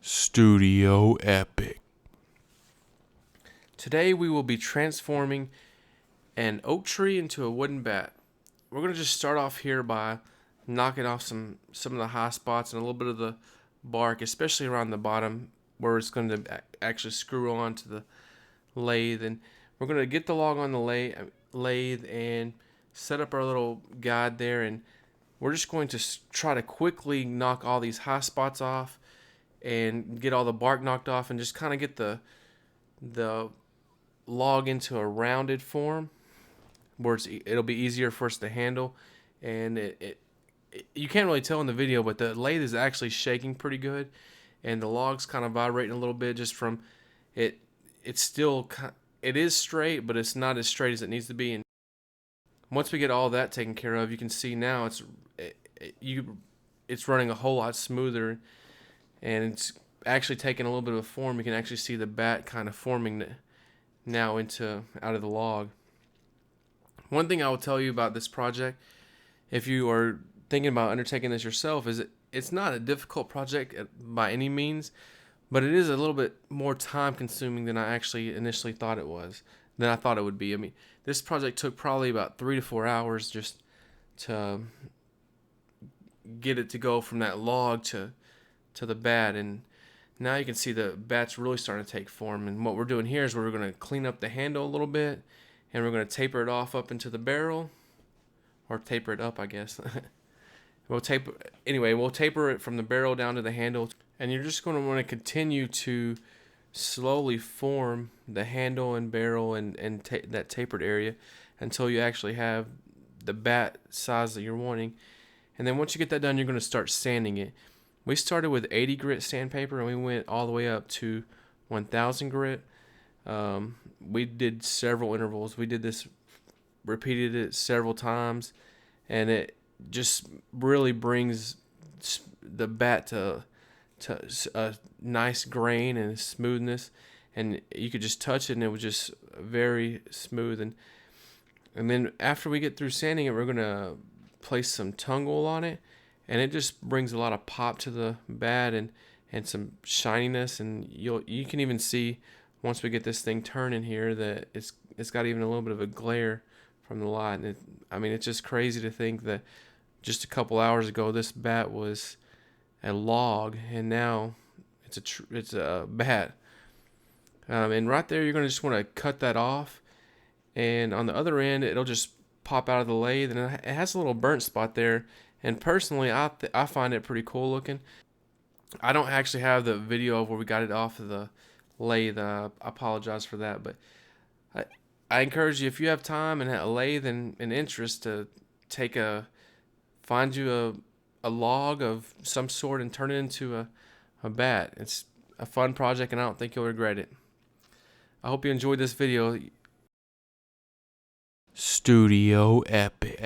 Studio Epic. Today we will be transforming an oak tree into a wooden bat. We're going to just start off here by knocking off some of the high spots and a little bit of the bark, especially around the bottom where it's going to actually screw on to the lathe. And we're going to get the log on the lathe and set up our little guide there, and we're just going to try to quickly knock all these high spots off and get all the bark knocked off and just kind of get the log into a rounded form where it'll be easier for us to handle. And you can't really tell in the video, but the lathe is actually shaking pretty good, and the log's kind of vibrating a little bit just from it. It is straight, but it's not as straight as it needs to be. And once we get all that taken care of, you can see now it's running a whole lot smoother, and it's actually taking a little bit of a form. You can actually see the bat kind of forming now out of the log. One thing I will tell you about this project, if you are thinking about undertaking this yourself, is it's not a difficult project by any means, but it is a little bit more time consuming than I actually initially thought it would be. I mean, this project took probably about 3 to 4 hours just to get it to go from that log to the bat, and now you can see the bat's really starting to take form. And what we're doing here is we're going to clean up the handle a little bit, and we're going to taper it off up into the barrel, or taper it up, I guess. We'll taper it from the barrel down to the handle, and you're just going to want to continue to slowly form the handle and barrel and that tapered area until you actually have the bat size that you're wanting. And then once you get that done, you're going to start sanding it. We started with 80 grit sandpaper, and we went all the way up to 1000 grit. We did several intervals. We did this, repeated it several times, and it just really brings the bat to a nice grain and smoothness. And you could just touch it, and it was just very smooth. And then after we get through sanding it, we're going to place some tung on it, and it just brings a lot of pop to the bat and some shininess. And you can even see once we get this thing turning here that it's got even a little bit of a glare from the light. And it's just crazy to think that just a couple hours ago this bat was a log, and now it's a bat. And right there, you're going to just want to cut that off, and on the other end it'll just pop out of the lathe, and it has a little burnt spot there. And personally, I find it pretty cool looking. I don't actually have the video of where we got it off of the lathe. I apologize for that, but I encourage you, if you have time and a lathe and interest, to find you a log of some sort and turn it into a bat. It's a fun project, and I don't think you'll regret it. I hope you enjoyed this video. Studio Epic.